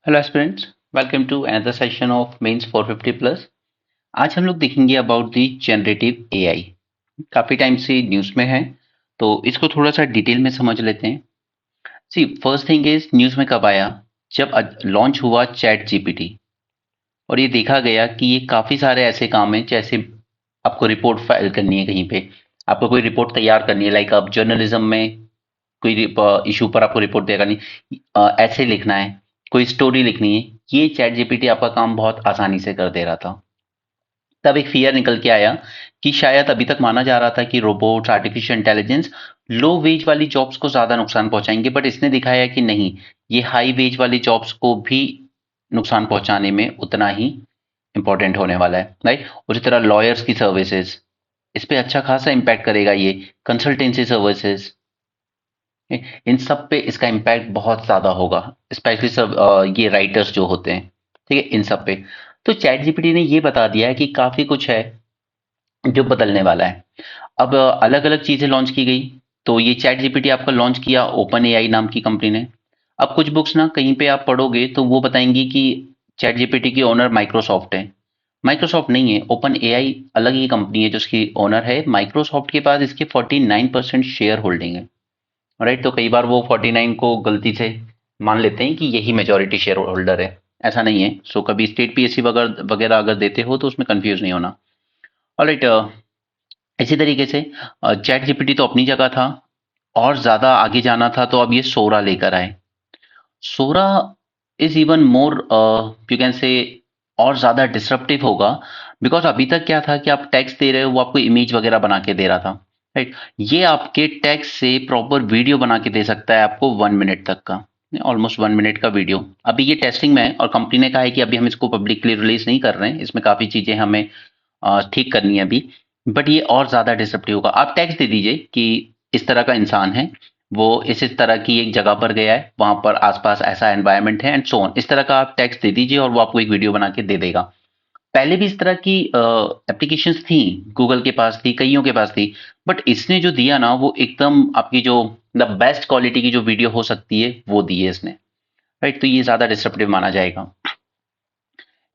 Hello aspirants, welcome to another session of mains 450 plus. आज हम लोग देखेंगे अबाउट द जनरेटिव एआई। काफ़ी टाइम से न्यूज़ में है, तो इसको थोड़ा सा डिटेल में समझ लेते हैं। सी फर्स्ट थिंग इज, न्यूज़ में कब आया? जब लॉन्च हुआ चैट जीपीटी, और ये देखा गया कि ये काफ़ी सारे ऐसे काम हैं, जैसे आपको रिपोर्ट फाइल करनी है कहीं पे, आपको कोई रिपोर्ट तैयार करनी है, लाइक आप जर्नलिज्म में कोई इशू पर आपको रिपोर्ट तैयार करनी, ऐसे लिखना है, कोई स्टोरी लिखनी है, ये चैट जीपीटी आपका काम बहुत आसानी से कर दे रहा था। तब एक फियर निकल के आया कि शायद अभी तक माना जा रहा था कि रोबोट्स, आर्टिफिशियल इंटेलिजेंस लो वेज वाली जॉब्स को ज्यादा नुकसान पहुंचाएंगे, बट इसने दिखाया कि नहीं, ये हाई वेज वाली जॉब्स को भी नुकसान पहुंचाने में उतना ही इंपॉर्टेंट होने वाला है, राइट। उसी तरह लॉयर्स की सर्विसेज, इस पे अच्छा खासा इम्पैक्ट करेगा ये। कंसल्टेंसी सर्विसेज, इन सब पे इसका इम्पैक्ट बहुत ज्यादा होगा, स्पेशली सब ये राइटर्स जो होते हैं, ठीक है, इन सब पे। तो चैट जीपीटी ने ये बता दिया है कि काफी कुछ है जो बदलने वाला है। अब अलग अलग चीजें लॉन्च की गई। तो ये चैट जीपीटी आपका लॉन्च किया ओपन एआई नाम की कंपनी ने। अब कुछ बुक्स ना कहीं पे आप पढ़ोगे तो वो बताएंगी कि चैट जीपीटी की ओनर माइक्रोसॉफ्ट है। माइक्रोसॉफ्ट नहीं है, ओपन एआई अलग ही कंपनी है जो उसकी ओनर है। माइक्रोसॉफ्ट के पास इसके 49% शेयर होल्डिंग है, राइट। तो कई बार वो 49 को गलती से मान लेते हैं कि यही मेजोरिटी शेयर होल्डर है, ऐसा नहीं है। सो कभी स्टेट पीएससी वगैरह वगैरह अगर देते हो तो उसमें कंफ्यूज नहीं होना। ऑलराइट, इसी तरीके से चैट जीपीटी तो अपनी जगह था, और ज्यादा आगे जाना था तो अब ये सोरा लेकर आए। Sora is even more, you can say, और ज्यादा डिसरप्टिव होगा। बिकॉज अभी तक क्या था कि आप टैक्स दे रहे हो, वो आपको इमेज वगैरह बना के दे रहा था, राइट। ये आपके टैक्स से प्रॉपर वीडियो बना के दे सकता है आपको 1 मिनट तक का, ऑलमोस्ट 1 मिनट का वीडियो। अभी ये टेस्टिंग में है और कंपनी ने कहा है कि अभी हम इसको पब्लिकली रिलीज नहीं कर रहे हैं, इसमें काफी चीजें हमें ठीक करनी है अभी। बट ये और ज्यादा डिसरप्टिव होगा। आप टैक्स दे दीजिए कि इस तरह का इंसान है, वो इस तरह की एक जगह पर गया है, वहां पर आसपास ऐसा एनवायरनमेंट है एंड सो ऑन, इस तरह का आप टैक्स दे दीजिए और वो आपको एक वीडियो बना के दे देगा। पहले भी इस तरह की एप्लीकेशंस थी, गूगल के पास थी, कईयों के पास थी। बट इसने जो दिया ना, वो एकदम आपकी जो द बेस्ट क्वालिटी की जो वीडियो हो सकती है वो दी है इसने, राइट। तो ये ज्यादा डिसरप्टिव माना जाएगा।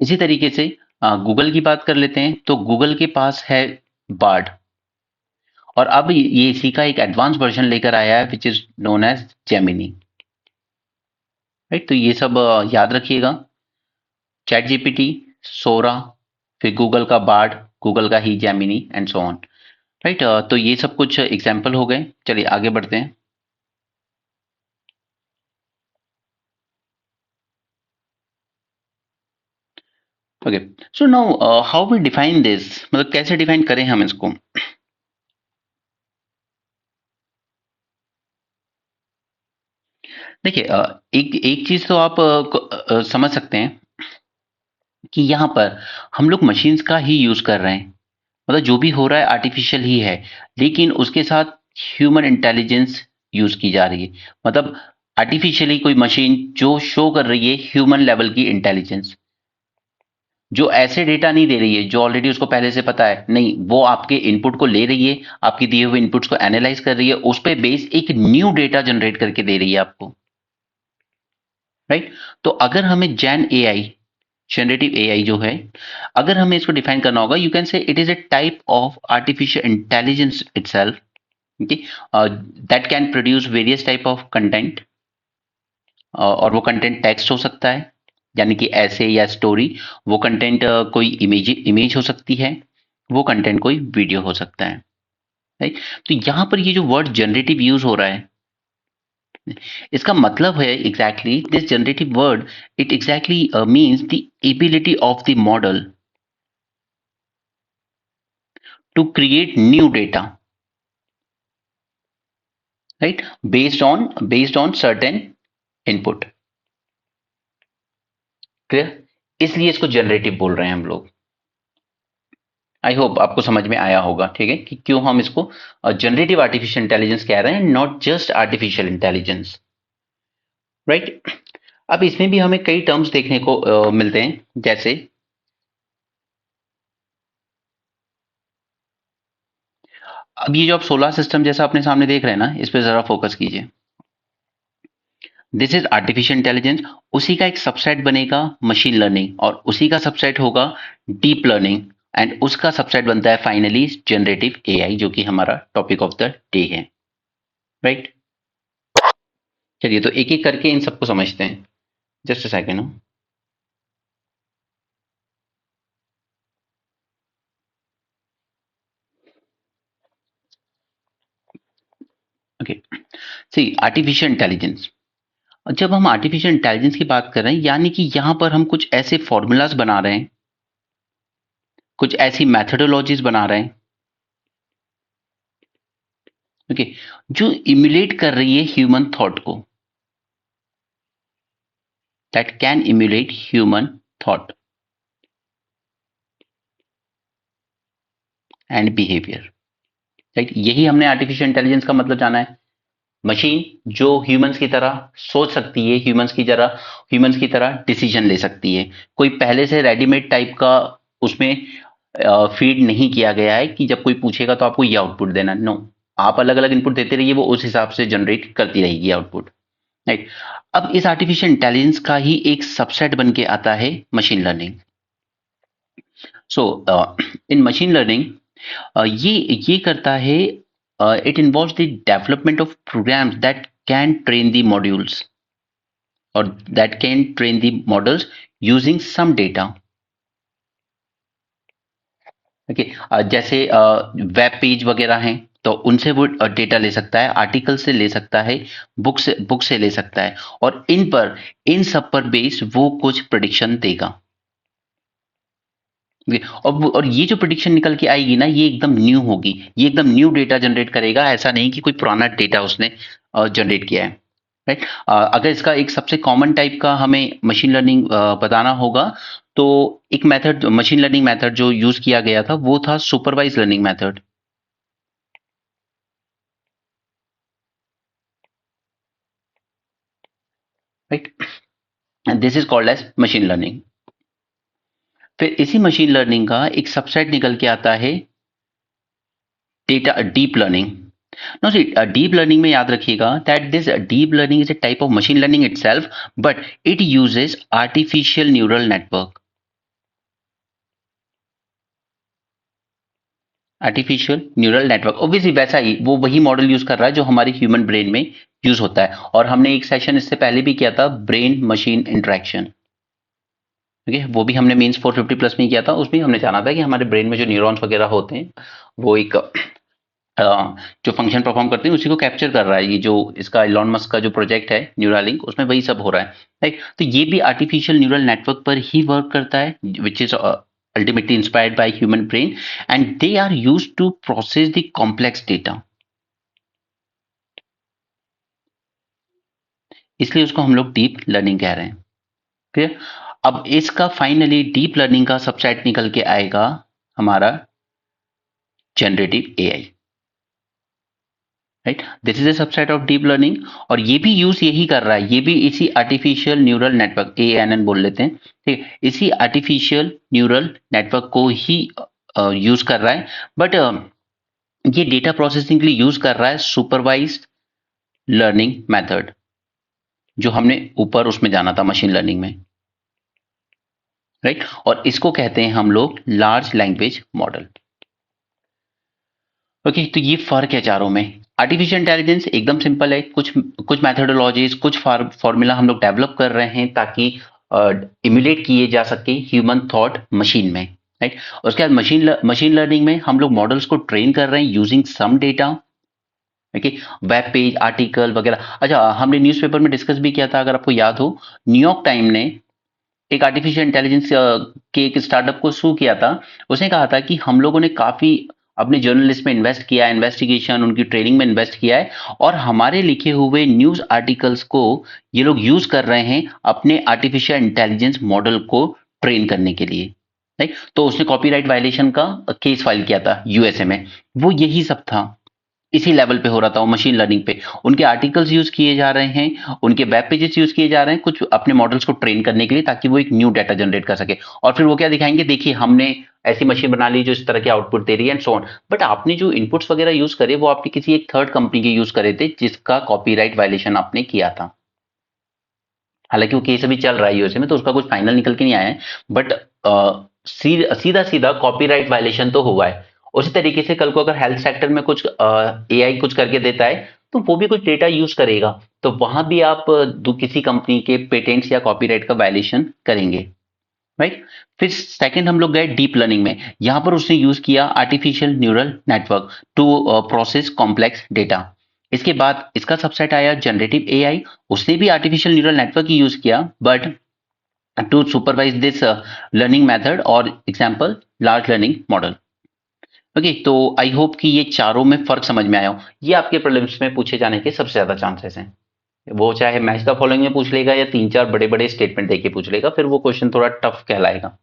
इसी तरीके से गूगल की बात कर लेते हैं, तो गूगल के पास है बार्ड, और अब ये इसी का एक एडवांस वर्जन लेकर आया है which is known as Gemini, right. तो ये सब याद रखिएगा। चैट जीपीटी, सोरा, फिर गूगल का बार्ड, गूगल का ही Gemini and so on, right. तो ये सब कुछ एग्जाम्पल हो गए। चलिए आगे बढ़ते हैं। Okay, so now how we define this, मतलब कैसे डिफाइन करें हम इसको। देखिए, एक एक चीज तो आप समझ सकते हैं कि यहाँ पर हम लोग मशीन्स का ही यूज कर रहे हैं, मतलब जो भी हो रहा है आर्टिफिशियल ही है, लेकिन उसके साथ ह्यूमन इंटेलिजेंस यूज की जा रही है। मतलब आर्टिफिशियली कोई मशीन जो शो कर रही है ह्यूमन लेवल की इंटेलिजेंस, जो ऐसे डेटा नहीं दे रही है जो ऑलरेडी उसको पहले से पता है, नहीं, वो आपके इनपुट को ले रही है, आपके दिए हुए इनपुट्स को एनालाइज कर रही है, उस पे बेस एक न्यू डेटा जनरेट करके दे रही है आपको, राइट। तो अगर हमें जैन एआई, जनरेटिव एआई जो है, अगर हमें इसको डिफाइन करना होगा, यू कैन से it is a type of artificial intelligence itself, okay, that can produce various type of content. और वो कंटेंट टेक्स्ट हो सकता है, यानी कि ऐसे या स्टोरी। वो कंटेंट कोई इमेज इमेज हो सकती है, वो कंटेंट कोई वीडियो हो सकता है, राइट। तो यहाँ पर ये जो वर्ड जनरेटिव यूज हो रहा है, इसका मतलब है exactly this generative word, it exactly means the ability of the model to create new data, right, based on certain input. Clear, इसलिए इसको जनरेटिव बोल रहे हैं हम लोग। आई होप आपको समझ में आया होगा, ठीक है, कि क्यों हम इसको जनरेटिव आर्टिफिशियल इंटेलिजेंस कह रहे हैं, not just artificial intelligence, right. अब इसमें भी हमें कई टर्म्स देखने को मिलते हैं, जैसे अब ये जो आप सोलर सिस्टम जैसा अपने सामने देख रहे हैं ना, इस पे जरा फोकस कीजिए। This is artificial intelligence. उसी का एक सबसेट बनेगा मशीन लर्निंग, और उसी का सबसेट होगा डीप लर्निंग, एंड उसका सबसेट बनता है फाइनली जनरेटिव एआई, जो कि हमारा टॉपिक ऑफ द डे है। राइट, चलिए तो एक एक करके इन सबको समझते हैं। Just a second. Okay, see artificial intelligence. जब हम आर्टिफिशियल इंटेलिजेंस की बात कर रहे हैं, यानी कि यहां पर हम कुछ ऐसे फॉर्मूलाज बना रहे हैं, कुछ ऐसी मैथडोलॉजीज बना रहे हैं, ओके, जो इम्यूलेट कर रही है ह्यूमन थॉट को, that can emulate human thought and behaviour. Right, यही हमने आर्टिफिशियल इंटेलिजेंस का मतलब जाना है। मशीन जो ह्यूमंस की तरह सोच सकती है, ह्यूमंस की तरह डिसीजन ले सकती है। कोई पहले से रेडीमेड टाइप का उसमें फीड नहीं किया गया है कि जब कोई पूछेगा तो आपको ये आउटपुट देना, नो। आप अलग अलग इनपुट देते रहिए, वो उस हिसाब से जनरेट करती रहेगी आउटपुट। राइट, अब इस आर्टिफिशियल इंटेलिजेंस का ही एक सबसेट बन के आता है machine learning. So in machine learning ये करता है, it involves the development of programs that can train the modules, और that can train the models using some data. Okay, जैसे वेब पेज वगैरह हैं, तो उनसे वो डेटा ले सकता है, आर्टिकल से ले सकता है, बुक से ले सकता है, और इन सब पर बेस्ड वो कुछ प्रेडिक्शन देगा। और ये जो प्रेडिक्शन निकल के आएगी ना, ये एकदम न्यू होगी, ये एकदम न्यू डेटा जनरेट करेगा, ऐसा नहीं कि कोई पुराना डेटा उसने जनरेट किया है। राइट, अगर इसका एक सबसे कॉमन टाइप का हमें मशीन लर्निंग बताना होगा, तो एक मेथड, मशीन लर्निंग मेथड जो यूज किया गया था, वो था supervise learning method. Right, this is called as machine learning. फिर इसी मशीन लर्निंग का एक सबसेट निकल के आता है डेटा डीप लर्निंग। नो सी, डीप लर्निंग में याद रखिएगा that this deep learning is a type of machine learning itself, but it uses artificial neural network। Artificial neural network obviously वैसा ही, वो वही मॉडल यूज कर रहा है जो हमारे ह्यूमन ब्रेन में यूज होता है, और हमने एक सेशन इससे पहले भी किया था, ब्रेन मशीन इंटरेक्शन। ओके, वो भी हमने मीन्स 450 प्लस में किया था। उसमें हमने जाना था कि हमारे ब्रेन में जो न्यूरॉन्स वगैरह होते हैं, वो एक जो फंक्शन परफॉर्म करते हैं उसी को कैप्चर कर रहा है। ये जो इसका इलॉन मस्क का जो प्रोजेक्ट है न्यूरालिंक, उसमें वही सब हो रहा है। राइट, तो ये भी आर्टिफिशियल न्यूरल नेटवर्क पर ही वर्क करता है, which is ultimately inspired by human brain, and they are used to process the complex data। इसलिए उसको हम लोग डीप लर्निंग कह रहे हैं। क्लियर, अब इसका फाइनली डीप लर्निंग का सबसेट निकल के आएगा हमारा generative AI. Right, this is a subset of deep learning, और ये भी यूज यही कर रहा है, ये भी इसी आर्टिफिशियल न्यूरल नेटवर्क, ANN बोल लेते हैं, ठीक है, इसी आर्टिफिशियल न्यूरल नेटवर्क को ही यूज कर रहा है, बट ये डेटा प्रोसेसिंग के लिए यूज कर रहा है सुपरवाइज्ड लर्निंग मेथड, जो हमने ऊपर उसमें जाना था मशीन लर्निंग में। राइट, और इसको कहते हैं हम लोग लार्ज लैंग्वेज मॉडल। ओके, तो ये फर्क है चारों में। आर्टिफिशियल इंटेलिजेंस एकदम सिंपल है, कुछ कुछ मैथडोलॉजीज, कुछ फॉर्मूला हम लोग डेवलप कर रहे हैं ताकि इम्यूलेट किए जा सके ह्यूमन थॉट मशीन में। राइट, उसके बाद मशीन लर्निंग में हम लोग मॉडल्स को ट्रेन कर रहे हैं using some data. Okay, web page, article वगैरह। अच्छा, हमने न्यूज़पेपर में डिस्कस भी किया था, अगर आपको याद हो, न्यूयॉर्क टाइम ने एक आर्टिफिशियल इंटेलिजेंस के एक स्टार्टअप को सू किया था। उसने कहा था कि हम लोगों ने काफी अपने जर्नलिस्ट में इन्वेस्ट किया है, इन्वेस्टिगेशन, उनकी ट्रेनिंग में इन्वेस्ट किया है, और हमारे लिखे हुए न्यूज आर्टिकल्स को ये लोग यूज कर रहे हैं अपने आर्टिफिशियल इंटेलिजेंस मॉडल को ट्रेन करने के लिए। राइट, तो उसने कॉपीराइट वायलेशन का केस फाइल किया था यूएसए में। वो यही सब था, इसी लेवल पे हो रहा था वो मशीन लर्निंग पे। उनके आर्टिकल्स यूज किए जा रहे हैं, उनके वेब पेजेस यूज किए जा रहे हैं कुछ अपने मॉडल्स को ट्रेन करने के लिए, ताकि वो एक न्यू डाटा जनरेट कर सके, और फिर वो क्या दिखाएंगे, देखिए हमने ऐसी मशीन बना ली जो इस तरह के आउटपुट दे रही है एंड सो ऑन। बट आपने जो इनपुट्स वगैरह यूज करे, वो आपने किसी एक थर्ड कंपनी के यूज करे थे, जिसका कॉपीराइट वायलेशन आपने किया था। हालांकि वो केस अभी चल रहा है यूएसए में, तो उसका कुछ फाइनल निकल के नहीं आया है, बट सीधा सीधा कॉपीराइट वायलेशन तो हुआ है। उसी तरीके से कल को अगर हेल्थ सेक्टर में कुछ एआई कुछ करके देता है, तो वो भी कुछ डेटा यूज करेगा, तो वहां भी आप किसी कंपनी के पेटेंट्स या कॉपीराइट का वायलेशन करेंगे, राइट। फिर सेकंड हम लोग गए डीप लर्निंग में। यहां पर उसने यूज किया artificial neural network to process complex data. इसके बाद इसका सबसेट आया जनरेटिव एआई। उसने भी आर्टिफिशियल न्यूरल नेटवर्क ही यूज किया, but to supervise this learning method और example large learning model. Okay, तो आई होप कि ये चारों में फर्क समझ में आया हो। ये आपके प्रीलिम्स में पूछे जाने के सबसे ज्यादा चांसेस हैं। वो चाहे मैच द फॉलोइंग में पूछ लेगा या तीन चार बड़े बड़े स्टेटमेंट देके पूछ लेगा, फिर वो क्वेश्चन थोड़ा टफ कहलाएगा,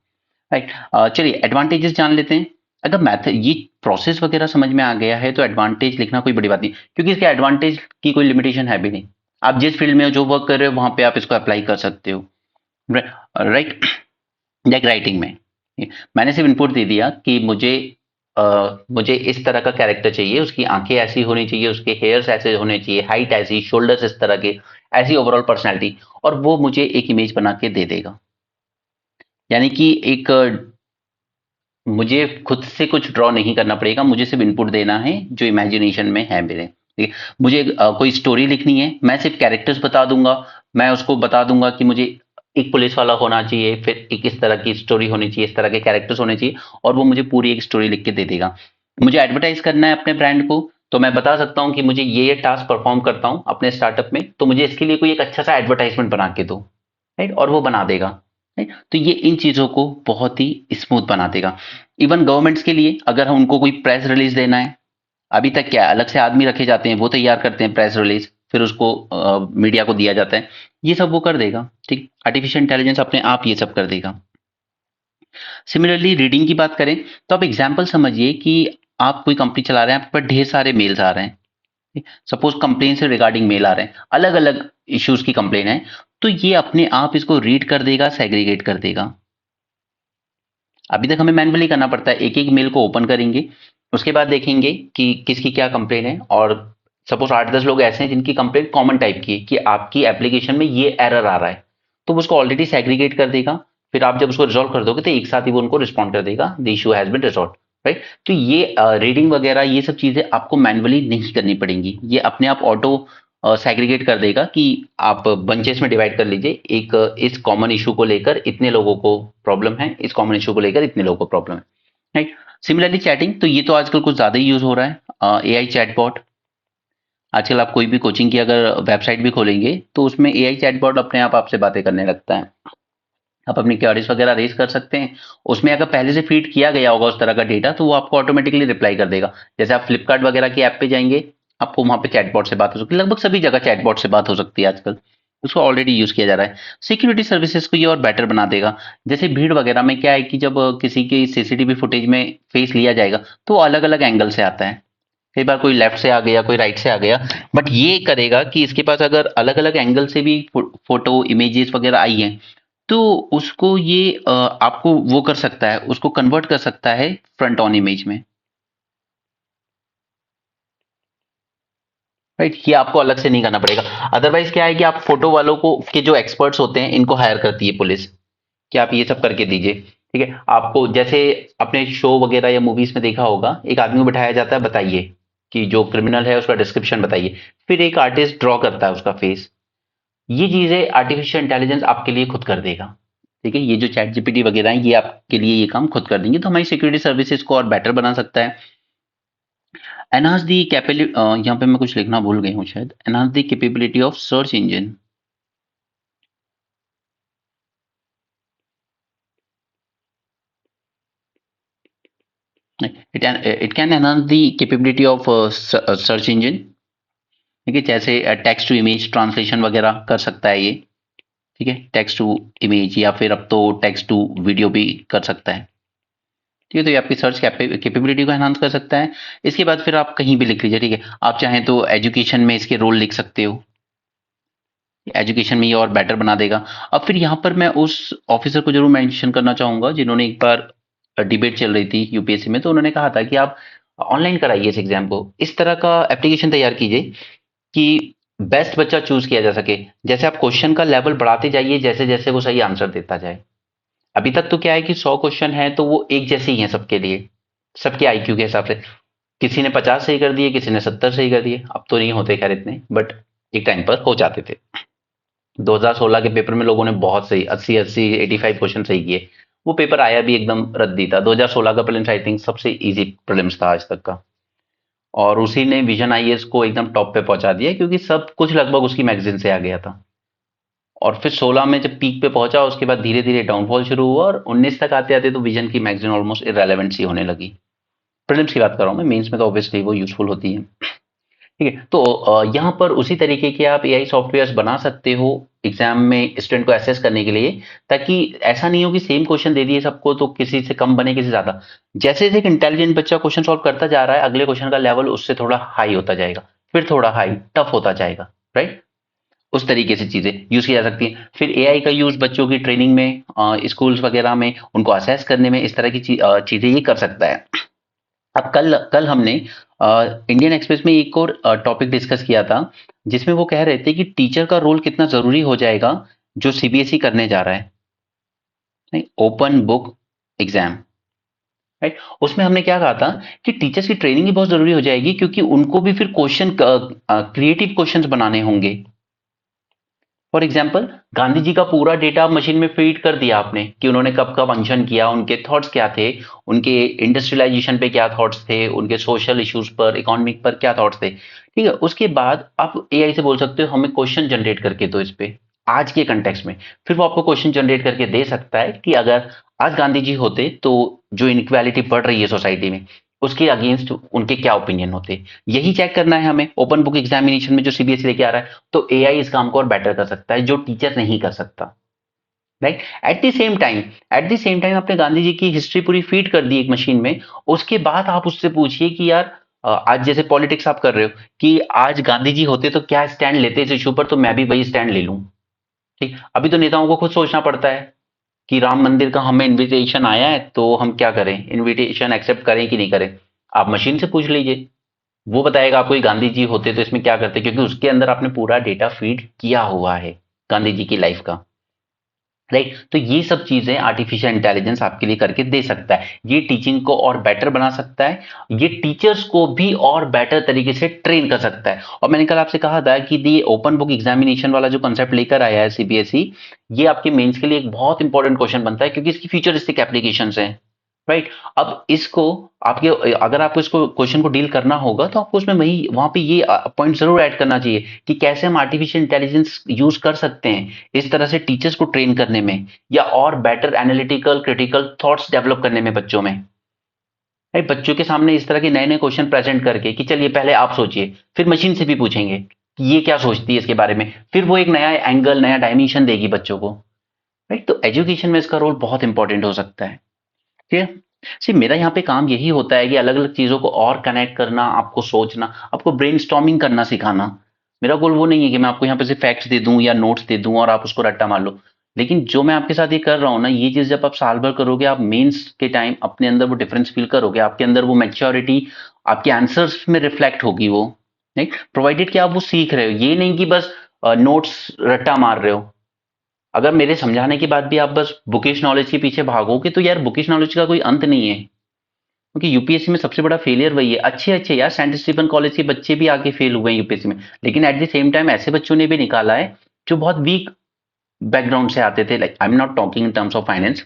राइट। चलिए एडवांटेजेस जान लेते हैं। अगर मैथ ये प्रोसेस वगैरह समझ में आ गया है तो एडवांटेज लिखना कोई बड़ी बात नहीं, क्योंकि इसके एडवांटेज की कोई लिमिटेशन है भी नहीं। आप जिस फील्ड में जो वर्क कर रहे हो वहां पे आप इसको अप्लाई कर सकते हो, राइट। लाइक राइटिंग में मैंने सिर्फ इनपुट दे दिया कि मुझे इस तरह का कैरेक्टर चाहिए, उसकी आंखें ऐसी होनी चाहिए, उसके हेयर्स ऐसे होने चाहिए, हाइट ऐसी, शोल्डर्स इस तरह के, ऐसी ओवरऑल पर्सनैलिटी, और वो मुझे एक इमेज बना के दे देगा। यानी कि एक मुझे खुद से कुछ ड्रॉ नहीं करना पड़ेगा, मुझे सिर्फ इनपुट देना है जो इमेजिनेशन में है मेरे, ठीक है। मुझे कोई स्टोरी लिखनी है, मैं सिर्फ कैरेक्टर्स बता दूंगा, मैं उसको बता दूंगा कि मुझे एक पुलिस वाला होना चाहिए, फिर एक इस तरह की स्टोरी होनी चाहिए, इस तरह के कैरेक्टर्स होने चाहिए, और वो मुझे पूरी एक स्टोरी लिख के दे देगा। मुझे एडवर्टाइज करना है अपने ब्रांड को, तो मैं बता सकता हूँ कि मुझे ये टास्क परफॉर्म करता हूँ अपने स्टार्टअप में, तो मुझे इसके लिए कोई एक अच्छा सा एडवर्टाइजमेंट बना के दो, राइट, और वो बना देगा, राइट। तो ये इन चीजों को बहुत ही स्मूथ बना देगा। इवन गवर्नमेंट्स के लिए अगर हम उनको कोई प्रेस रिलीज देना है, अभी तक क्या है, अलग से आदमी रखे जाते हैं, वो तैयार करते हैं प्रेस रिलीज, फिर उसको मीडिया को दिया जाता है, ये सब वो कर देगा, ठीक। आर्टिफिशियल इंटेलिजेंस अपने आप ये सब कर देगा। सिमिलरली रीडिंग की बात करें, तो आप एग्जाम्पल समझिए कि आप कोई कंपनी चला रहे हैं, आप पर ढेर सारे मेल्स आ रहे हैं, सपोज कंप्लेन से रिगार्डिंग मेल आ रहे हैं, अलग अलग इश्यूज की कंप्लेन है, तो ये अपने आप इसको रीड कर देगा, सेग्रीगेट कर देगा। अभी तक हमें मैनुअली करना पड़ता है, एक एक मेल को ओपन करेंगे, उसके बाद देखेंगे कि किसकी क्या कंप्लेन है, और सपोज 8-10 लोग ऐसे हैं जिनकी कंप्लेन कॉमन टाइप की है कि आपकी एप्लीकेशन में ये एरर आ रहा है, तो वो उसको ऑलरेडी सेग्रीगेट कर देगा। फिर आप जब उसको रिजॉल्व कर दोगे तो एक साथ ही वो उनको रिस्पॉन्ड कर देगा, the issue has been resolve, right. तो ये रीडिंग वगैरह ये सब चीजें आपको मैनुअली नहीं करनी पड़ेंगी, ये अपने आप ऑटो सेग्रीगेट कर देगा कि आप बंचेस में डिवाइड कर लीजिए, एक इस कॉमन इशू को लेकर इतने लोगों को प्रॉब्लम है, इस कॉमन इशू को लेकर इतने लोगों को प्रॉब्लम है, राइट। सिमिलरली चैटिंग, तो ये तो आजकल कुछ ज्यादा ही यूज हो रहा है, एआई चैटबॉट। आजकल आप कोई भी कोचिंग की अगर वेबसाइट भी खोलेंगे तो उसमें एआई चैटबॉट अपने आप आपसे बातें करने लगता है। आप अपनी क्वेरीज वगैरह रेज कर सकते हैं, उसमें अगर पहले से फीड किया गया होगा उस तरह का डेटा, तो वो आपको ऑटोमेटिकली रिप्लाई कर देगा। जैसे आप फ्लिपकार्ट वगैरह की ऐप पे जाएंगे, आपको वहां पे चैटबॉट से बात हो सकती है, लगभग सभी जगह चैटबॉट से बात हो सकती है आजकल, उसको ऑलरेडी यूज किया जा रहा है। सिक्योरिटी सर्विसेज को ये और बेटर बना देगा। जैसे भीड़ वगैरह में क्या है कि जब किसी के सीसीटीवी फुटेज में फेस लिया जाएगा, तो वो अलग अलग एंगल से आता है, कई बार कोई लेफ्ट से आ गया, कोई राइट से आ गया, बट ये करेगा कि इसके पास अगर अलग अलग एंगल से भी फोटो इमेजेस वगैरह आई हैं, तो उसको ये आपको वो कर सकता है, उसको कन्वर्ट कर सकता है फ्रंट ऑन इमेज में, राइट। ये आपको अलग से नहीं करना पड़ेगा। अदरवाइज क्या है कि आप फोटो वालों को के जो एक्सपर्ट्स होते हैं इनको हायर करती है पुलिस कि आप ये सब करके दीजिए, ठीक है। आपको जैसे अपने शो वगैरह या मूवीज में देखा होगा, एक आदमी को बिठाया जाता है, बताइए कि जो क्रिमिनल है उसका डिस्क्रिप्शन बताइए, फिर एक आर्टिस्ट ड्रॉ करता है उसका फेस। ये चीजें आर्टिफिशियल इंटेलिजेंस आपके लिए खुद कर देगा, ठीक है। ये जो चैट जीपीटी वगैरह है ये आपके लिए ये काम खुद कर देंगे, तो हमारी सिक्योरिटी सर्विसेज को और बेटर बना सकता है। एनहांस दी कैपेबिलिटी, यहाँ पे मैं कुछ लिखना भूल गई हूँ शायद, enhance the capability of search engine. It can enhance the capability of search engine, ठीक है। जैसे टेक्स्ट टू इमेज ट्रांसलेशन वगैरह कर सकता है ये, ठीक है, टेक्स्ट टू इमेज, या फिर अब तो टेक्स्ट टू वीडियो भी कर सकता है, ठीक है। तो ये आपकी सर्च कैपेबिलिटी को एनहांस कर सकता है। इसके बाद फिर आप कहीं भी लिख लीजिए, ठीक है। आप चाहें तो एजुकेशन में इसके रोल लिख सकते हो, एजुकेशन में ये और बेटर बना देगा। अब फिर यहाँ पर मैं उस ऑफिसर को जरूर मेंशन करना चाहूंगा जिन्होंने एक बार डिबेट चल रही थी यूपीएससी में, तो उन्होंने कहा था कि आप ऑनलाइन कराइए इस एग्जाम को, इस तरह का एप्लीकेशन तैयार कीजिए कि बेस्ट बच्चा चूज किया जा सके। जैसे आप क्वेश्चन का लेवल बढ़ाते जाइए जैसे जैसे वो सही आंसर देता जाए। अभी तक तो क्या है कि 100 क्वेश्चन है तो वो एक जैसे ही हैं सबके लिए, सबके आईक्यू के हिसाब से। किसी ने 50 सही कर दिए, किसी ने 70 सही कर दिए। अब तो नहीं होते खैर इतने, बट एक टाइम पर हो जाते थे। 2016 के पेपर में लोगों ने बहुत सही 80 85 क्वेश्चन सही किए। वो पेपर आया भी एकदम रद्दी था। 2016 का प्रीलिम्स आई थिंक सबसे इजी प्रीलिम्स था आज तक का, और उसी ने विजन आईएएस को एकदम टॉप पे पहुंचा दिया क्योंकि सब कुछ लगभग उसकी मैगजीन से आ गया था। और फिर 16 में जब पीक पे पहुंचा उसके बाद धीरे धीरे डाउनफॉल शुरू हुआ, और 19 तक आते आते तो विजन की मैगजीन ऑलमोस्ट इरेलेवेंट सी होने लगी। प्रीलिम्स की बात कर रहा हूँ मैं, मेंस में तो ऑब्वियसली वो यूजफुल होती है। ठीक है, तो यहाँ पर उसी तरीके के आप एआई सॉफ्टवेयर्स बना सकते हो एग्जाम में स्टूडेंट को असेस करने के लिए, ताकि ऐसा नहीं हो कि सेम क्वेश्चन दे दिए सबको तो किसी से कम बने किसी ज्यादा। जैसे जैसे एक इंटेलिजेंट बच्चा क्वेश्चन सॉल्व करता जा रहा है, अगले क्वेश्चन का लेवल उससे थोड़ा हाई होता जाएगा, फिर थोड़ा हाई टफ होता जाएगा, राइट। उस तरीके से चीजें यूज की जा सकती हैं। फिर एआई का यूज बच्चों की ट्रेनिंग में, स्कूल्स वगैरह में उनको असेस करने में, इस तरह की चीजें ये कर सकता है। अब कल कल हमने इंडियन एक्सप्रेस में एक और टॉपिक डिस्कस किया था, जिसमें वो कह रहे थे कि टीचर का रोल कितना जरूरी हो जाएगा जो सीबीएसई करने जा रहा है, नहीं, ओपन बुक एग्जाम, राइट। उसमें हमने क्या कहा था कि टीचर्स की ट्रेनिंग भी बहुत जरूरी हो जाएगी, क्योंकि उनको भी फिर क्वेश्चन क्रिएटिव क्वेश्चंस बनाने होंगे। फॉर एग्जाम्पल, गांधी जी का पूरा डेटा मशीन में फीड कर दिया आपने कि उन्होंने कब कब अनशन किया, उनके थॉट्स क्या थे, उनके इंडस्ट्रियलाइजेशन पे क्या थॉट्स थे, उनके सोशल इश्यूज पर, इकोनॉमिक पर क्या थॉट्स थे। ठीक है, उसके बाद आप एआई से बोल सकते हो हमें क्वेश्चन जनरेट करके दो इस पे आज के कंटेक्स्ट में। फिर वो आपको क्वेश्चन जनरेट करके दे सकता है कि अगर आज गांधी जी होते तो जो इनक्वालिटी बढ़ रही है सोसाइटी में, उसके अगेंस्ट उनके क्या ओपिनियन होते। यही चेक करना है हमें ओपन बुक एग्जामिनेशन में जो सीबीएसई लेके आ रहा है। तो एआई इस काम को और बेटर कर सकता है जो टीचर नहीं कर सकता, right. At the same time आपने गांधी जी की हिस्ट्री पूरी फीड कर दी एक मशीन में। उसके बाद आप उससे पूछिए कि यार आज जैसे पॉलिटिक्स आप कर रहे हो कि आज गांधी जी होते तो क्या स्टैंड लेते इस इशू पर, तो मैं भी वही स्टैंड ले लूं। ठीक, अभी तो नेताओं को खुद सोचना पड़ता है कि राम मंदिर का हमें इनविटेशन आया है तो हम क्या करें, इनविटेशन एक्सेप्ट करें कि नहीं करें। आप मशीन से पूछ लीजिए, वो बताएगा आपको कि गांधी जी होते तो इसमें क्या करते, क्योंकि उसके अंदर आपने पूरा डेटा फीड किया हुआ है गांधी जी की लाइफ का, राइट। तो ये सब चीजें आर्टिफिशियल इंटेलिजेंस आपके लिए करके दे सकता है। ये टीचिंग को और बेटर बना सकता है, ये टीचर्स को भी और बेटर तरीके से ट्रेन कर सकता है। और मैंने कल आपसे कहा था कि ये ओपन बुक एग्जामिनेशन वाला जो कंसेप्ट लेकर आया है सीबीएसई, ये आपके मेंस के लिए एक बहुत इंपॉर्टेंट क्वेश्चन बनता है, क्योंकि इसकी फ्यूचरिस्टिक एप्लीकेशन है, राइट। अब इसको आपके, अगर आपको इसको क्वेश्चन को डील करना होगा तो आपको उसमें वही वहां पे ये पॉइंट जरूर ऐड करना चाहिए कि कैसे हम आर्टिफिशियल इंटेलिजेंस यूज कर सकते हैं इस तरह से टीचर्स को ट्रेन करने में, या और better analytical critical thoughts develop करने में बच्चों में, राइट। बच्चों के सामने इस तरह के नए नए क्वेश्चन प्रेजेंट करके कि चलिए पहले आप सोचिए, फिर मशीन से भी पूछेंगे कि ये क्या सोचती है इसके बारे में, फिर वो एक नया एंगल नया डायमेंशन देगी बच्चों को, राइट। तो एजुकेशन में इसका रोल बहुत इंपॉर्टेंट हो सकता है। ठीक है, सी मेरा यहाँ पे काम यही होता है कि अलग अलग चीजों को और कनेक्ट करना, आपको सोचना, आपको ब्रेनस्टॉर्मिंग करना सिखाना। मेरा गोल वो नहीं है कि मैं आपको यहाँ पे सिर्फ फैक्ट्स दे दूं या नोट्स दे दूं और आप उसको रट्टा मार लो। लेकिन जो मैं आपके साथ ये कर रहा हूँ ना, ये चीज जब आप साल भर करोगे, आप मेंस के टाइम अपने अंदर वो डिफरेंस फील करोगे, आपके अंदर वो मैच्योरिटी आपके आंसर्स में रिफ्लेक्ट होगी वो, नहीं, प्रोवाइडेड कि आप वो सीख रहे हो, ये नहीं कि बस नोट्स रट्टा मार रहे हो। अगर मेरे समझाने के बाद भी आप बस बुकिश नॉलेज के पीछे भागोगे तो यार बुकिश नॉलेज का कोई अंत नहीं है, क्योंकि यूपीएससी में सबसे बड़ा फेलियर वही है। अच्छे अच्छे यार सेंट स्टीफन कॉलेज के बच्चे भी आके फेल हुए हैं यूपीएससी में, लेकिन एट द सेम टाइम ऐसे बच्चों ने भी निकाला है जो बहुत वीक बैकग्राउंड से आते थे। Like I am not talking in terms of finance,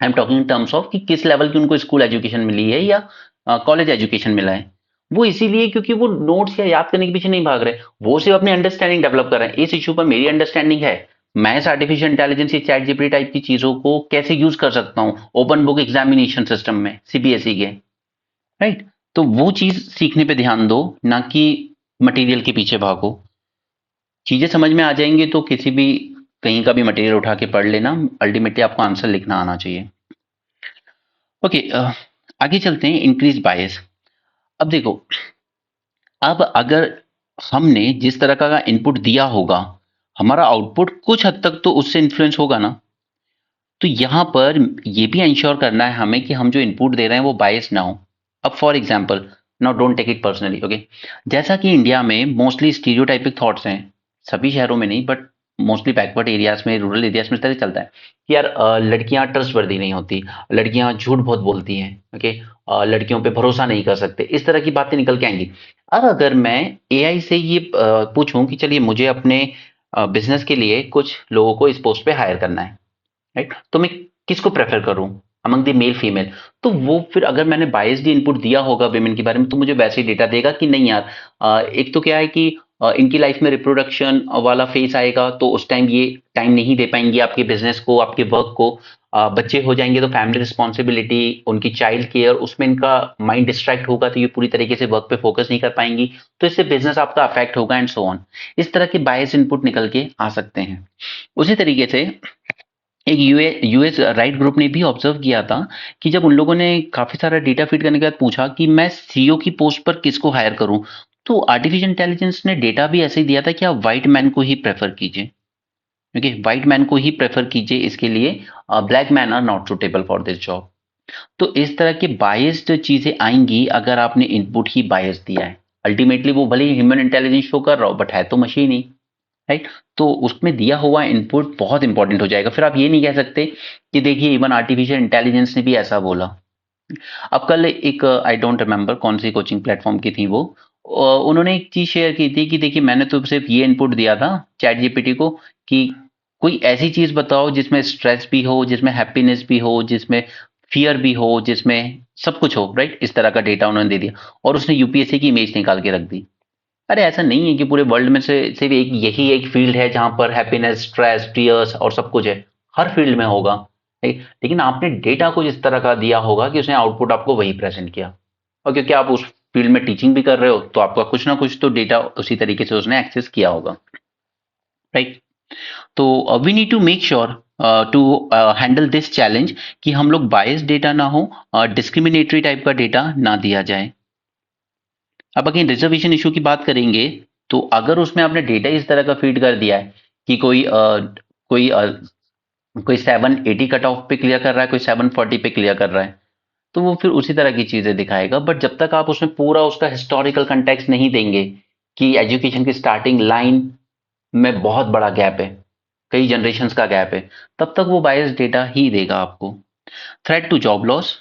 I am talking in terms of कि किस लेवल की उनको स्कूल एजुकेशन मिली है या कॉलेज एजुकेशन मिला है। वो इसीलिए क्योंकि वो नोट्स या याद करने के पीछे नहीं भाग रहे, वो सिर्फ अपनी अंडरस्टैंडिंग डेवलप कर रहे हैं। इस इशू पर मेरी अंडरस्टैंडिंग है, मैं इस आर्टिफिशियल इंटेलिजेंस या चैट जीपीटी टाइप की चीजों को कैसे यूज कर सकता हूँ ओपन बुक एग्जामिनेशन सिस्टम में सीबीएसई के, राइट। तो वो चीज सीखने पे ध्यान दो, ना कि मटेरियल के पीछे भागो। चीजें समझ में आ जाएंगी तो किसी भी कहीं का भी मटेरियल उठा के पढ़ लेना, अल्टीमेटली आपको आंसर लिखना आना चाहिए। ओके, आगे चलते हैं, इंक्रीज बायस। अब देखो, अब अगर हमने जिस तरह का इनपुट दिया होगा, हमारा आउटपुट कुछ हद तक तो उससे इन्फ्लुएंस होगा ना। तो यहां पर ये भी इंश्योर करना है हमें कि हम जो इनपुट दे रहे हैं वो बायस ना हो। अब for example now don't take it personally, okay. जैसा कि इंडिया में मोस्टली स्टीरियोटाइपिक थॉट्स हैं, सभी शहरों में नहीं बट मोस्टली बैकवर्ड एरियाज में, रूरल एरियाज में इस तरह चलता है कि यार लड़कियां ट्रस्टवर्दी नहीं होती, लड़कियां झूठ बहुत बोलती हैं, ओके। लड़कियों पे भरोसा नहीं कर सकते, इस तरह की बातें निकल के आएंगी। अब अगर मैं एआई से ये पूछूं कि चलिए मुझे अपने बिजनेस के लिए कुछ लोगों को इस पोस्ट पे हायर करना है, राइट, तो मैं किसको प्रेफर करूं अमंग द मेल फीमेल, तो वो फिर अगर मैंने बायस्ड इनपुट दिया होगा वेमेन के बारे में तो मुझे वैसे ही डेटा देगा कि नहीं यार, एक तो क्या है कि इनकी लाइफ में रिप्रोडक्शन वाला फेस आएगा तो उस टाइम ये टाइम नहीं दे पाएंगी आपके बिजनेस को, आपके वर्क को। बच्चे हो जाएंगे तो फैमिली रिस्पॉन्सिबिलिटी, उनकी चाइल्ड केयर, उसमें इनका माइंड डिस्ट्रैक्ट होगा तो ये पूरी तरीके से वर्क पे फोकस नहीं कर पाएंगी, तो इससे बिजनेस आपका अफेक्ट होगा एंड सो ऑन। इस तरह के बायस इनपुट निकल के आ सकते हैं। उसी तरीके से एक यूएस राइट ग्रुप ने भी ऑब्जर्व किया था कि जब उन लोगों ने काफी सारा डेटा फीड करने के बाद पूछा कि मैं सीईओ की पोस्ट पर किसको हायर करूं, तो आर्टिफिशियल इंटेलिजेंस ने डेटा भी ऐसे ही दिया था कि आप व्हाइट मैन को ही प्रेफर कीजिए, ओके, व्हाइट मैन को ही प्रेफर कीजिए इसके लिए, black man are not suitable for this job. तो इस तरह के बायस्ड चीजें आएंगी अगर आपने इनपुट ही बायस दिया है। अल्टीमेटली वो भले ही ह्यूमन इंटेलिजेंस शो कर रहा हो बट है तो मशीन ही, राइट। तो उसमें दिया हुआ इनपुट बहुत इंपॉर्टेंट हो जाएगा। फिर आप ये नहीं कह सकते कि देखिए इवन आर्टिफिशियल इंटेलिजेंस ने भी ऐसा बोला। अब कल एक आई डोंट रिमेम्बर कौन सी कोचिंग प्लेटफॉर्म की थी वो, उन्होंने एक चीज शेयर की थी कि देखिए मैंने तो सिर्फ ये इनपुट दिया था चैट जीपीटी को कि कोई ऐसी चीज बताओ जिसमें स्ट्रेस भी हो, जिसमें हैप्पीनेस भी हो, जिसमें फियर भी हो, जिसमें सब कुछ हो, राइट। इस तरह का डेटा उन्होंने दे दिया और उसने यूपीएससी की इमेज निकाल के रख दी। अरे ऐसा नहीं है कि पूरे वर्ल्ड में से सिर्फ एक यही एक फील्ड है जहां पर हैप्पीनेस, स्ट्रेस, टीयर्स और सब कुछ है। हर फील्ड में होगा, लेकिन आपने डेटा कुछ इस तरह का दिया होगा कि उसने आउटपुट आपको वही प्रेजेंट किया। और क्योंकि आप उस फील्ड में टीचिंग भी कर रहे हो तो आपका कुछ ना कुछ तो डेटा उसी तरीके से उसने एक्सेस किया होगा, राइट। तो we need to make sure to handle this challenge कि हम लोग बायस डेटा ना हो, डिस्क्रिमिनेटरी टाइप का डेटा ना दिया जाए। अब अगेन रिजर्वेशन इशू की बात करेंगे तो अगर उसमें आपने डेटा इस तरह का फीड कर दिया है कि कोई कोई 780 कट ऑफ पे क्लियर कर रहा है, कोई 740 पे क्लियर कर रहा है, तो वो फिर उसी तरह की चीजें दिखाएगा। बट जब तक आप उसमें पूरा उसका हिस्टोरिकल कंटेक्स्ट नहीं देंगे कि एजुकेशन की स्टार्टिंग लाइन में बहुत बड़ा गैप है, कई जनरेशन्स का गैप है, तब तक वो बायस डेटा ही देगा आपको। Threat to job loss.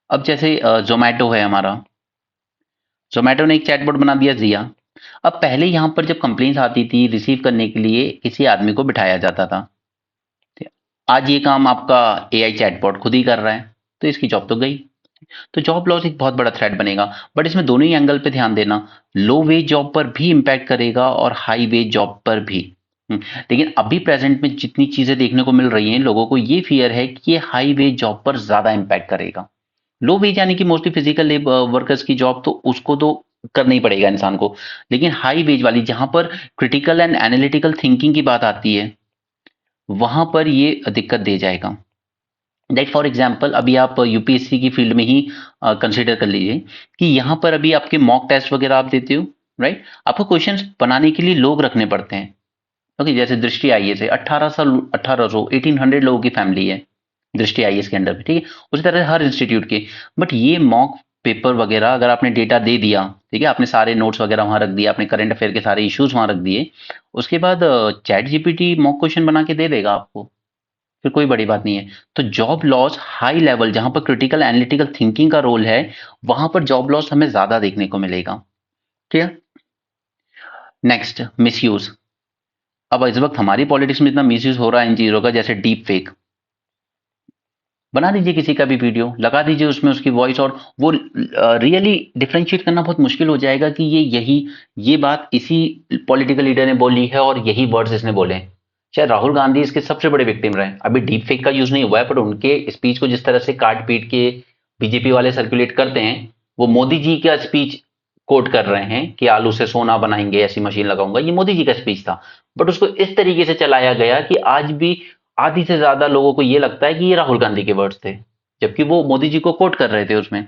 अब जैसे जोमेटो है हमारा, जोमेटो ने एक चैटबॉट बना दिया जिया। अब पहले यहाँ पर जब कंप्लेंट्स आती थी रिसीव करने के लिए किसी आदमी को बिठाया जाता था, आज ये काम आपका एआई चैटबॉट खुद ही कर रहा है, तो इसकी जॉब तो गई। तो जॉब लॉस एक बहुत बड़ा थ्रेट बनेगा। बट इसमें दोनों ही एंगल पे ध्यान देना, लो वेज जॉब पर भी इम्पैक्ट करेगा और हाई वेज जॉब पर भी। लेकिन अभी प्रेजेंट में जितनी चीजें देखने को मिल रही हैं, लोगों को ये फियर है कि ये हाई वेज जॉब पर ज्यादा इम्पैक्ट करेगा। लो वेज यानी कि मोस्टली फिजिकल वर्कर्स की जॉब तो उसको तो करना ही पड़ेगा इंसान को, लेकिन हाई वेज वाली जहां पर क्रिटिकल एंड एनालिटिकल थिंकिंग की बात आती है वहां पर ये दिक्कत दे जाएगा। लाइक फॉर एग्जाम्पल अभी आप यूपीएससी की फील्ड में ही कंसिडर कर लीजिए कि यहाँ पर अभी आपके मॉक टेस्ट वगैरह आप देते हो, राइट। आपको क्वेश्चंस बनाने के लिए लोग रखने पड़ते हैं, ओके। जैसे दृष्टि आईएएस है, 1800 लोगों की फैमिली है दृष्टि आईएएस के अंडर में, ठीक है। उसी तरह हर इंस्टीट्यूट के। बट ये मॉक पेपर वगैरह अगर आपने डेटा दे दिया, ठीक है, आपने सारे नोट्स वगैरह वहां रख दिया, आपने करंट अफेयर के सारे इश्यूज वहां रख दिए, उसके बाद चैट जीपीटी मॉक क्वेश्चन बना के दे देगा आपको, फिर कोई बड़ी बात नहीं है। तो जॉब लॉस हाई लेवल जहां पर क्रिटिकल एनालिटिकल थिंकिंग का रोल है, वहां पर जॉब लॉस हमें ज्यादा देखने को मिलेगा, ठीक। Next, misuse. अब इस वक्त हमारी पॉलिटिक्स में इतना मिसयूज हो रहा है इन चीजों का, जैसे डीप फेक। बना दीजिए किसी का भी वीडियो, लगा दीजिए उसमें उसकी वॉइस, और वो रियली डिफरेंशिएट करना बहुत मुश्किल हो जाएगा कि ये बात इसी पॉलिटिकल लीडर ने बोली है और यही वर्ड्स इसने बोले हैं। शायद राहुल गांधी इसके सबसे बड़े विक्टिम रहे। अभी डीप फेक का यूज नहीं हुआ है, पर उनके स्पीच को जिस तरह से काट पीट के बीजेपी वाले सर्कुलेट करते हैं, वो मोदी जी का स्पीच कोट कर रहे हैं कि आलू से सोना बनाएंगे, ऐसी मशीन लगाऊंगा, ये मोदी जी का स्पीच था। बट उसको इस तरीके से चलाया गया कि आज भी आधी से ज्यादा लोगों को ये लगता है कि ये राहुल गांधी के वर्ड्स थे, जबकि वो मोदी जी को कोट कर रहे थे उसमें,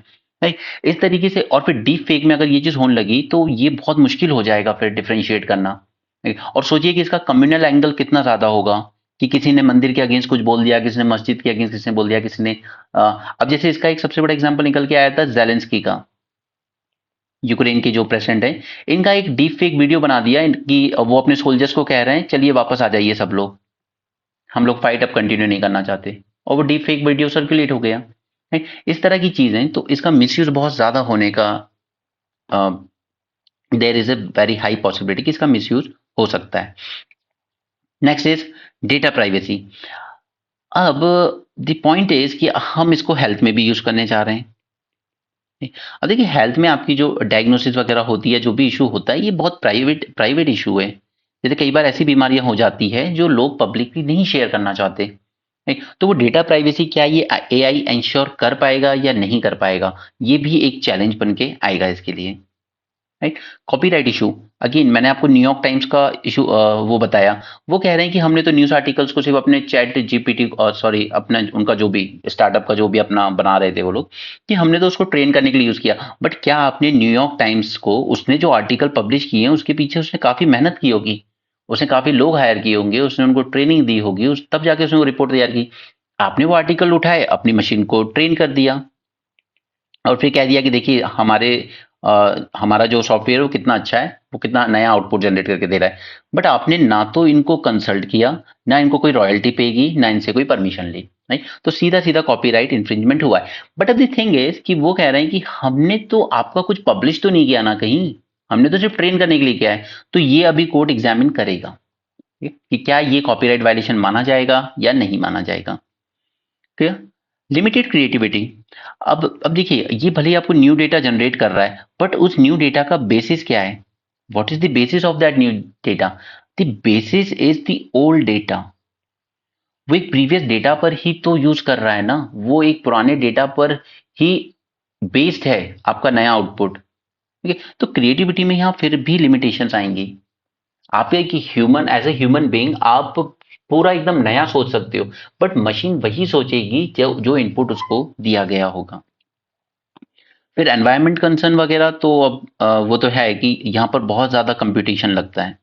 राइट। इस तरीके से, और फिर डीप फेक में अगर ये चीज होने लगी तो ये बहुत मुश्किल हो जाएगा फिर डिफरेंशिएट करना, right? और सोचिए कि इसका कम्युनल एंगल कितना ज्यादा होगा कि किसी ने मंदिर के अगेंस्ट कुछ बोल दिया, किसी ने मस्जिद के अगेंस्ट किसी ने बोल दिया, किसी ने अब जैसे इसका एक सबसे बड़ा एग्जाम्पल निकल के आया था जेलेंस्की का, यूक्रेन के जो प्रेसिडेंट है, इनका एक डीप फेक वीडियो बना दिया कि वो अपने सोल्जर्स को कह रहे हैं चलिए वापस आ जाइए सब लोग, हम लोग फाइट अब कंटिन्यू नहीं करना चाहते, और वो डीप फेक वीडियो सर्कुलेट हो गया है। इस तरह की चीजें, तो इसका मिसयूज बहुत ज्यादा होने का there is a very high possibility कि इसका मिसयूज हो सकता है। Next is data privacy. अब द पॉइंट इज कि हम इसको हेल्थ में भी यूज करने जा रहे हैं। अब देखिए हेल्थ में आपकी जो डायग्नोसिस वगैरह होती है, जो भी इशू होता है, ये बहुत प्राइवेट प्राइवेट इशू है। जैसे कई बार ऐसी बीमारियां हो जाती है जो लोग पब्लिकली नहीं शेयर करना चाहते, नहीं? तो वो डेटा प्राइवेसी क्या ये एआई इंश्योर कर पाएगा या नहीं कर पाएगा, ये भी एक चैलेंज बन के आएगा इसके लिए, राइट। कॉपीराइट इशू, अगेन मैंने आपको न्यूयॉर्क टाइम्स का इशू वो बताया। वो कह रहे हैं कि हमने तो न्यूज़ आर्टिकल्स को सिर्फ अपने चैट जीपीटी और सॉरी अपना उनका जो भी स्टार्टअप का जो भी अपना बना रहे थे वो लोग, कि हमने तो उसको ट्रेन करने के लिए यूज़ किया। बट क्या आपने न्यूयॉर्क टाइम्स को, उसने जो आर्टिकल पब्लिश किए हैं उसके पीछे उसने काफ़ी मेहनत की होगी, उसने काफ़ी लोग हायर किए होंगे, उसने उनको ट्रेनिंग दी होगी, उस तब जाके उसने वो रिपोर्ट तैयार की। आपने वो आर्टिकल उठाए, अपनी मशीन को ट्रेन कर दिया और फिर कह दिया कि देखिए हमारा जो सॉफ्टवेयर है वो कितना अच्छा है, वो कितना नया आउटपुट जनरेट करके दे रहा है। बट आपने ना तो इनको कंसल्ट किया, ना इनको कोई रॉयल्टी पे की, ना इनसे कोई परमिशन ली, नहीं? तो सीधा सीधा कॉपीराइट इन्फ्रिंजमेंट हुआ है। बट अब द थिंग इज कि वो कह रहे हैं कि हमने तो आपका कुछ पब्लिश तो नहीं किया ना कहीं, हमने तो सिर्फ ट्रेन करने के लिए किया है। तो ये अभी कोर्ट एग्जामिन करेगा, ठीक है, कि क्या ये कॉपीराइट वायलेशन माना जाएगा या नहीं माना जाएगा। क्लियर। Limited creativity. अब देखिए ये भले ही आपको न्यू डेटा जनरेट कर रहा है, बट उस न्यू डेटा का बेसिस क्या है? What is the basis of that new data? The basis is the old data. वो एक प्रीवियस डेटा पर ही तो यूज कर रहा है ना, वो एक पुराने डेटा पर ही बेस्ड है आपका नया आउटपुट, ठीक है। तो क्रिएटिविटी में यहाँ फिर भी लिमिटेशंस आएंगी। आप एक human, as a human being आप पूरा एकदम नया सोच सकते हो, बट मशीन वही सोचेगी जो जो इनपुट उसको दिया गया होगा। फिर एनवायरनमेंट कंसर्न वगैरह तो अब वो तो है कि यहाँ पर बहुत ज़्यादा कंप्यूटेशन लगता है,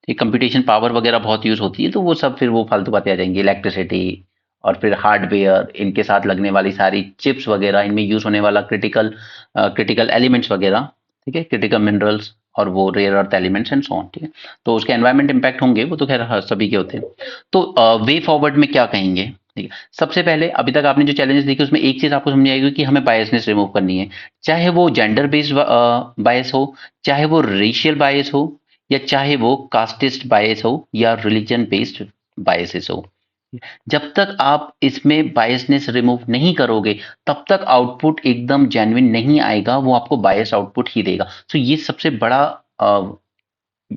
ये कंप्यूटेशन पावर वगैरह बहुत यूज़ होती है, तो वो सब फिर वो फालतू बातें आ जाएंगी, इलेक्ट्रिसिटी और फिर हार्डवेयर, इनके साथ लगने वाली सारी चिप्स वगैरह, इनमें यूज़ होने वाला क्रिटिकल क्रिटिकल एलिमेंट्स वगैरह, ठीक है, क्रिटिकल मिनरल्स और वो rare earth elements and so on, ठीक है। तो उसके एनवायरनमेंट इम्पैक्ट होंगे, वो तो खैर सभी के होते हैं। तो वे फॉरवर्ड में क्या कहेंगे, ठीक है। सबसे पहले अभी तक आपने जो चैलेंजेस देखे उसमें एक चीज आपको समझ आएगी कि हमें बायसनेस रिमूव करनी है, चाहे वो जेंडर बेस्ड बायस हो, चाहे वो रेशियल बायस हो, या चाहे वो कास्टिस्ट बायस हो, या रिलीजन बेस्ड बायसेस हो। जब तक आप इसमें बायसनेस रिमूव नहीं करोगे तब तक आउटपुट एकदम जेन्युइन नहीं आएगा, वो आपको बायस आउटपुट ही देगा। तो ये सबसे बड़ा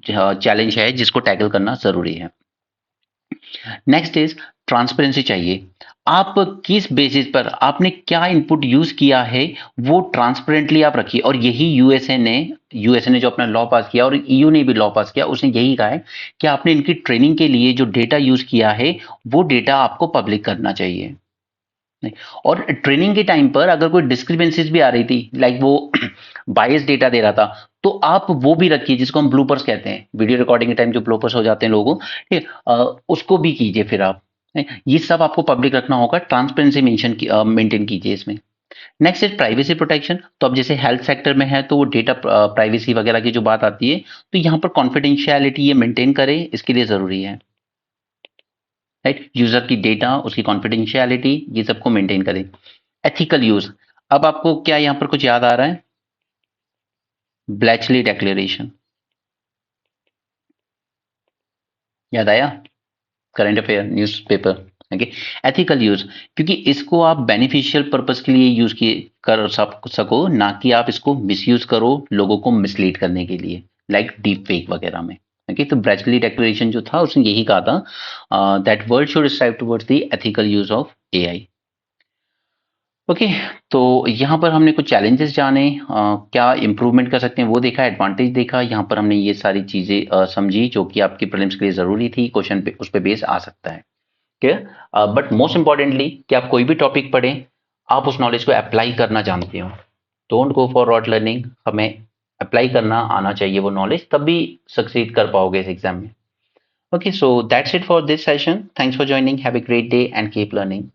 चैलेंज है जिसको टैकल करना जरूरी है। नेक्स्ट इज ट्रांसपेरेंसी चाहिए। आप किस बेसिस पर आपने क्या इनपुट यूज किया है वो ट्रांसपेरेंटली आप रखिए, और यही यूएसए ने जो अपना लॉ पास किया और ईयू ने भी लॉ पास किया, उसने यही कहा है कि आपने इनकी ट्रेनिंग के लिए जो डेटा यूज किया है वो डेटा आपको पब्लिक करना चाहिए, नहीं। और ट्रेनिंग के टाइम पर अगर कोई डिस्क्रिपेंसीज भी आ रही थी, लाइक वो बायस डेटा दे रहा था, तो आप वो भी रखिए, जिसको हम ब्लूपर्स कहते हैं, वीडियो रिकॉर्डिंग के टाइम जो ब्लूपर्स हो जाते हैं लोगों, ठीक है, उसको भी कीजिए फिर आप, नहीं? ये सब आपको पब्लिक रखना होगा, ट्रांसपेरेंसी मेंटेन कीजिए इसमें। Next is privacy protection. तो अब जैसे हेल्थ सेक्टर में है तो वो डेटा प्राइवेसी वगैरह की जो बात आती है, तो यहाँ पर कॉन्फिडेंशियलिटी ये मेंटेन करें, इसके लिए जरूरी है, राइट। यूजर की डेटा, उसकी कॉन्फिडेंशियलिटी, ये सबको मेंटेन करें। Ethical use. अब आपको क्या यहाँ पर कुछ याद आ रहा है? ब्लैचली डेक्लेरेशन याद आया? Current affair newspaper, okay. Ethical use, क्योंकि इसको आप बेनिफिशियल पर्पस के लिए यूज कर सको, ना कि आप इसको मिसयूज करो लोगों को मिसलीड करने के लिए, लाइक डीप फेक वगैरह में, ओके। तो ब्लैचली डेक्लेरेशन जो था उसने यही कहा था that world should strive towards the ethical use of AI. Okay. तो यहाँ पर हमने कुछ चैलेंजेस जाने, क्या इंप्रूवमेंट कर सकते हैं वो देखा, एडवांटेज देखा, यहाँ पर हमने ये सारी चीजें समझी जो कि आपकी प्रीलिम्स के लिए जरूरी थी, क्वेश्चन पे उस पे बेस आ सकता है, ठीक। बट मोस्ट इंपॉर्टेंटली कि आप कोई भी टॉपिक पढ़ें, आप उस नॉलेज को अप्लाई करना जानते हो। Don't go for rote learning, हमें अप्लाई करना आना चाहिए वो नॉलेज, तभी सक्सीड कर पाओगे इस एग्जाम में। Okay, so that's it for this session, thanks for joining, have a great day and keep learning.